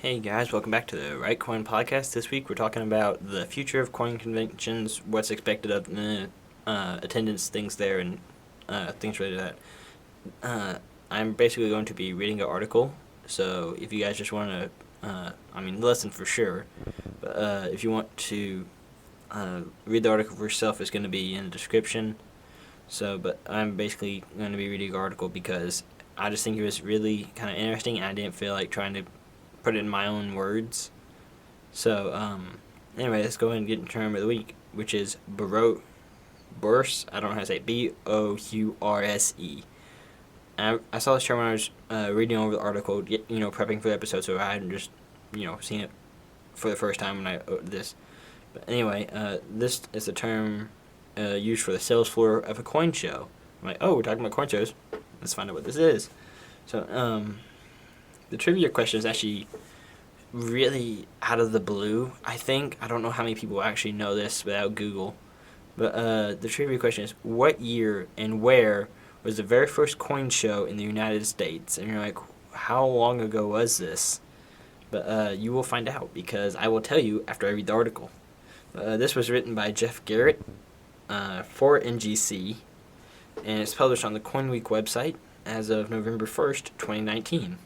Hey guys, welcome back to the Right Coin Podcast. This week we're talking about the future of coin conventions, what's expected of attendance, things there, and things related to that. I'm basically going to be reading an article, so if you guys just want to, listen for sure, but if you want to read the article for yourself, it's going to be in the description. But I'm basically going to be reading the article because I just think it was really kind of interesting, and I didn't feel like trying to put it in my own words. Anyway, let's go ahead and get the term of the week, which is bourse. I don't know how to say it. B-O-U-R-S-E. I saw this term when I was reading over the article, prepping for the episode, so I hadn't just, seen it for the first time when I wrote this. But anyway, this is a term used for the sales floor of a coin show. I'm like, we're talking about coin shows. Let's find out what this is. The trivia question is actually really out of the blue, I think. I don't know how many people actually know this without Google. But the trivia question is, what year and where was the very first coin show in the United States? And you're like, how long ago was this? But you will find out, because I will tell you after I read the article. This was written by Jeff Garrett for NGC, and it's published on the Coin Week website as of November 1st, 2019.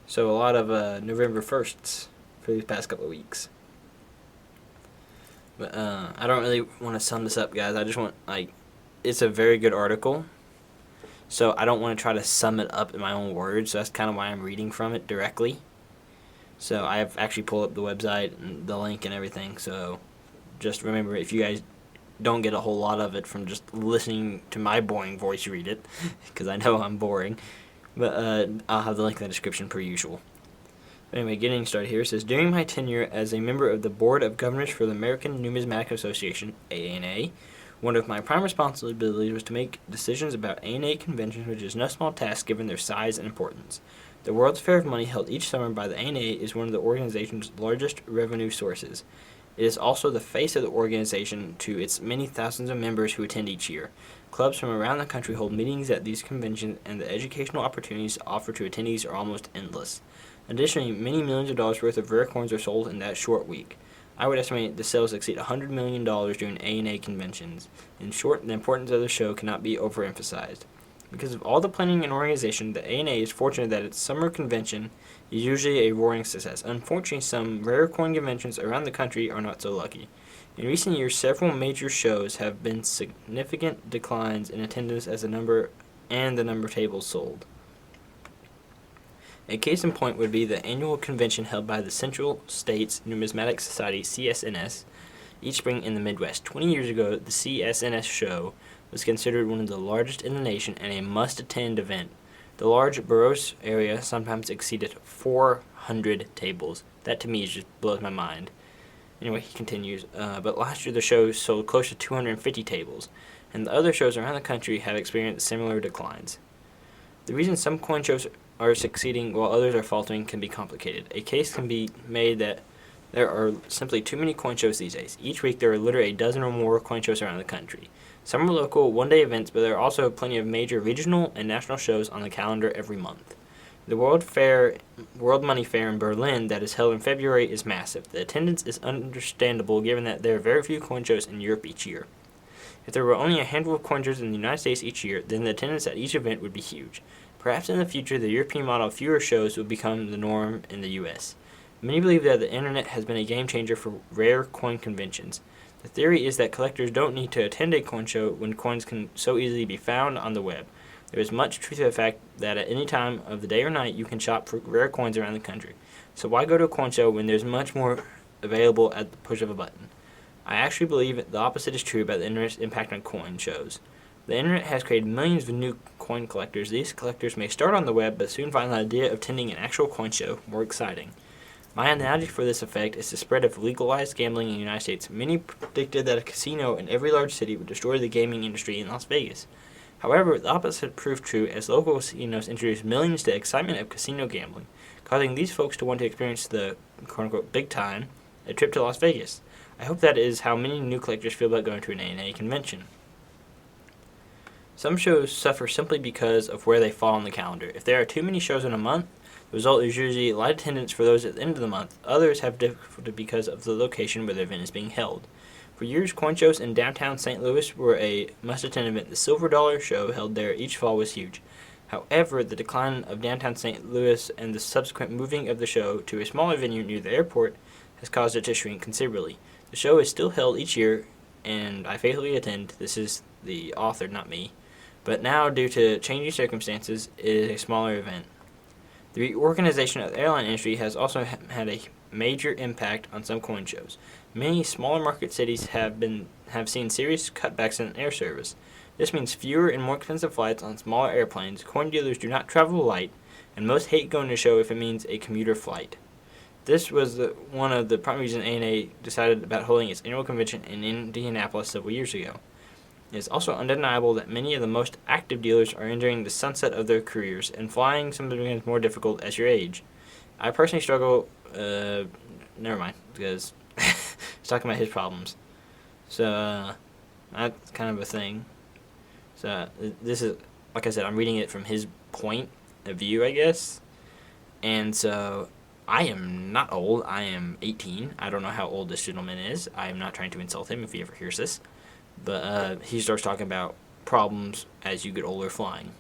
So a lot of November 1sts for these past couple of weeks. But I don't really want to sum this up, guys. I just want, it's a very good article. So I don't want to try to sum it up in my own words. So that's kind of why I'm reading from it directly. So I have actually pulled up the website and the link and everything. So just remember, if you guys don't get a whole lot of it from just listening to my boring voice read it, because I know I'm boring. But I'll have the link in the description per usual. Anyway, getting started here, it says, during my tenure as a member of the Board of Governors for the American Numismatic Association, ANA, one of my prime responsibilities was to make decisions about ANA conventions, which is no small task given their size and importance. The World's Fair of Money held each summer by the ANA is one of the organization's largest revenue sources. It is also the face of the organization to its many thousands of members who attend each year. Clubs from around the country hold meetings at these conventions, and the educational opportunities offered to attendees are almost endless. Additionally, many millions of dollars worth of rare coins are sold in that short week. I would estimate the sales exceed $100 million during ANA conventions. In short, the importance of the show cannot be overemphasized. Because of all the planning and organization, the ANA is fortunate that its summer convention is usually a roaring success. Unfortunately, some rare coin conventions around the country are not so lucky. In recent years, several major shows have been significant declines in attendance as the number of tables sold. A case in point would be the annual convention held by the Central States Numismatic Society, CSNS, each spring in the Midwest. 20 years ago, the CSNS show was considered one of the largest in the nation and a must-attend event. The large bourse area sometimes exceeded 400 tables. That to me just blows my mind. Anyway, he continues, but last year the show sold close to 250 tables, and the other shows around the country have experienced similar declines. The reason some coin shows are succeeding while others are faltering can be complicated. A case can be made that there are simply too many coin shows these days. Each week there are literally a dozen or more coin shows around the country. Some are local, one-day events, but there are also plenty of major regional and national shows on the calendar every month. The World Money Fair in Berlin that is held in February is massive. The attendance is understandable given that there are very few coin shows in Europe each year. If there were only a handful of coin shows in the United States each year, then the attendance at each event would be huge. Perhaps in the future, the European model of fewer shows would become the norm in the U.S. Many believe that the internet has been a game changer for rare coin conventions. The theory is that collectors don't need to attend a coin show when coins can so easily be found on the web. There is much truth to the fact that at any time of the day or night you can shop for rare coins around the country. So why go to a coin show when there's much more available at the push of a button? I actually believe the opposite is true about the internet's impact on coin shows. The internet has created millions of new coin collectors. These collectors may start on the web but soon find the idea of attending an actual coin show more exciting. My analogy for this effect is the spread of legalized gambling in the United States. Many predicted that a casino in every large city would destroy the gaming industry in Las Vegas. However, the opposite proved true as local casinos introduced millions to the excitement of casino gambling, causing these folks to want to experience the quote-unquote big time, a trip to Las Vegas. I hope that is how many new collectors feel about going to an ANA convention. Some shows suffer simply because of where they fall on the calendar. If there are too many shows in a month, The result is usually light attendance for those at the end of the month. Others have difficulty because of the location where the event is being held. For years, coin shows in downtown St. Louis were a must-attend event. The Silver Dollar show held there each fall was huge. However, the decline of downtown St. Louis and the subsequent moving of the show to a smaller venue near the airport has caused it to shrink considerably. The show is still held each year, and I faithfully attend. This is the author, not me. But now, due to changing circumstances, it is a smaller event. The reorganization of the airline industry has also had a major impact on some coin shows. Many smaller market cities have seen serious cutbacks in air service. This means fewer and more expensive flights on smaller airplanes. Coin dealers do not travel light, and most hate going to a show if it means a commuter flight. This was one of the prime reasons ANA decided about holding its annual convention in Indianapolis several years ago. It is also undeniable that many of the most active dealers are entering the sunset of their careers, and flying sometimes becomes more difficult as you age. I personally struggle. Never mind, because he's talking about his problems. So that's kind of a thing. So this is, like I said, I'm reading it from his point of view, I guess. And so I am not old. I am 18. I don't know how old this gentleman is. I am not trying to insult him if he ever hears this. But he starts talking about problems as you get older flying.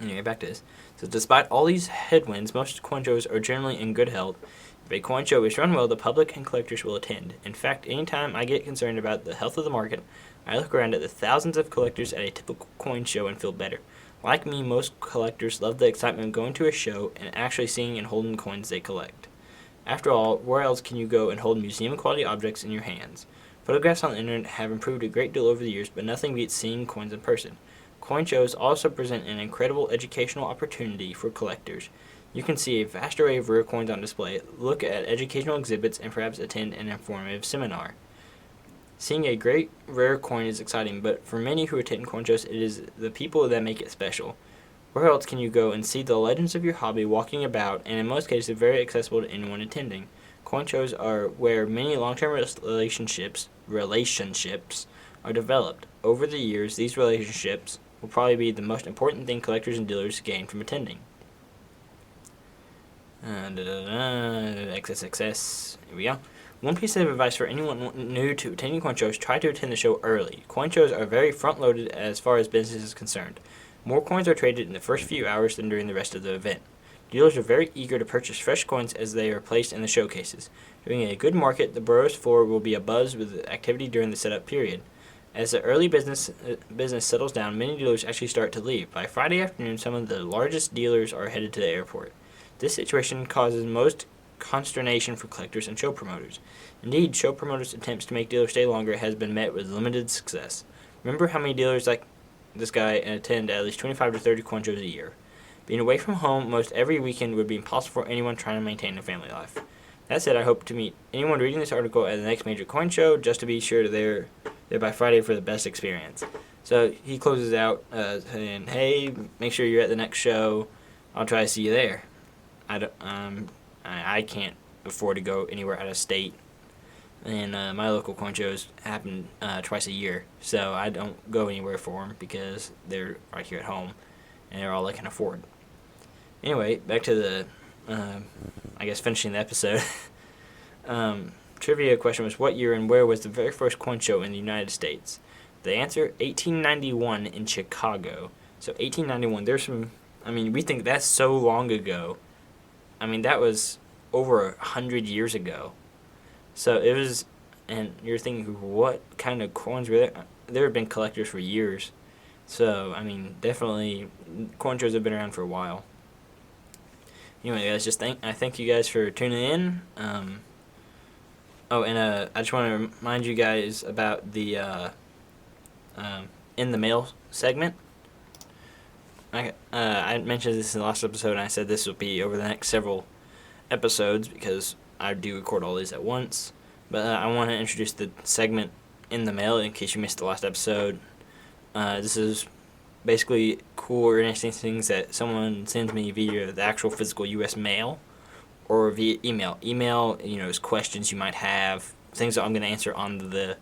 Anyway, back to this. So despite all these headwinds, most coin shows are generally in good health. If a coin show is run well, the public and collectors will attend. In fact, anytime I get concerned about the health of the market, I look around at the thousands of collectors at a typical coin show and feel better. Like me, most collectors love the excitement of going to a show and actually seeing and holding coins they collect. After all, where else can you go and hold museum-quality objects in your hands? Photographs on the internet have improved a great deal over the years, but nothing beats seeing coins in person. Coin shows also present an incredible educational opportunity for collectors. You can see a vast array of rare coins on display, look at educational exhibits, and perhaps attend an informative seminar. Seeing a great rare coin is exciting, but for many who attend coin shows, it is the people that make it special. Where else can you go and see the legends of your hobby walking about, and in most cases very accessible to anyone attending? Coin shows are where many long-term relationships are developed. Over the years, these relationships will probably be the most important thing collectors and dealers gain from attending. XSXS. Here we go. One piece of advice for anyone new to attending coin shows: try to attend the show early. Coin shows are very front-loaded as far as business is concerned. More coins are traded in the first few hours than during the rest of the event. Dealers are very eager to purchase fresh coins as they are placed in the showcases. During a good market, the Burroughs floor will be abuzz with activity during the setup period. As the early business settles down, many dealers actually start to leave. By Friday afternoon, some of the largest dealers are headed to the airport. This situation causes most consternation for collectors and show promoters. Indeed, show promoters' attempts to make dealers stay longer has been met with limited success. Remember how many dealers like this guy attend at least 25 to 30 coin shows a year. Being away from home most every weekend would be impossible for anyone trying to maintain a family life. That said, I hope to meet anyone reading this article at the next major coin show just to be sure they're there by Friday for the best experience. So he closes out saying, hey, make sure you're at the next show. I'll try to see you there. I can't afford to go anywhere out of state. And my local coin shows happen twice a year, so I don't go anywhere for them because they're right here at home, and they're all I can afford. Anyway, back to the, finishing the episode. Trivia question was, what year and where was the very first coin show in the United States? The answer, 1891 in Chicago. So 1891, there's some, we think that's so long ago. That was over 100 years ago. So it was, and you're thinking, what kind of coins were there? There have been collectors for years. So, definitely, coin shows have been around for a while. Anyway, guys, I thank you guys for tuning in. I just want to remind you guys about the In the Mail segment. I mentioned this in the last episode, and I said this will be over the next several episodes because I do record all these at once. But I want to introduce the segment In the Mail in case you missed the last episode. This is basically cool or interesting things that someone sends me via the actual physical U.S. mail or via email. Email, is questions you might have, things that I'm going to answer on the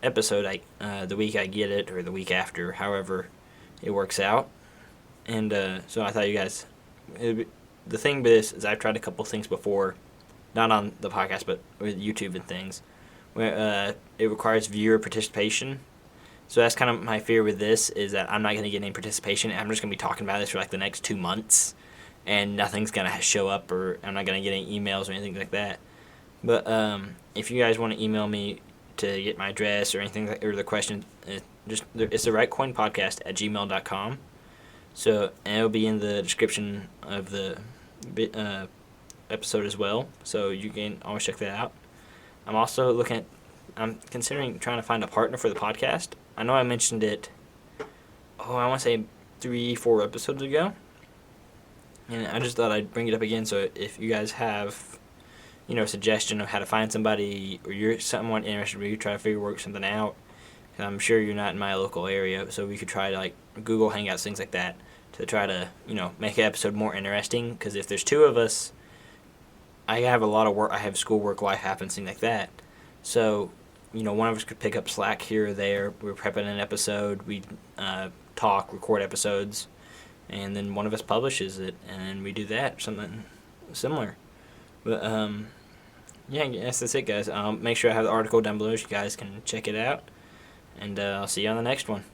episode the week I get it or the week after, however it works out. And so I thought you guys, it would the thing with this is I've tried a couple things before, not on the podcast, but with YouTube and things, where it requires viewer participation. So that's kind of my fear with this, is that I'm not going to get any participation. I'm just going to be talking about this for like the next 2 months, and nothing's going to show up, or I'm not going to get any emails or anything like that. But if you guys want to email me to get my address or anything, or the question, it's the rightcoinpodcast@gmail.com. So, and it'll be in the description of the episode as well. So you can always check that out. I'm considering trying to find a partner for the podcast. I know I mentioned it, I want to say 3-4 episodes ago. And I just thought I'd bring it up again. So if you guys have, a suggestion of how to find somebody, or you're someone interested, we could try to work something out. And I'm sure you're not in my local area, so we could try to like Google Hangouts, things like that, to try to make an episode more interesting. Because if there's 2 of us, I have a lot of work. I have school, work, life happens, things like that. So one of us could pick up slack here or there. We're prepping an episode. We record episodes, and then one of us publishes it, and we do that, something similar. But yeah, I guess that's it, guys. Make sure I have the article down below so you guys can check it out, and I'll see you on the next one.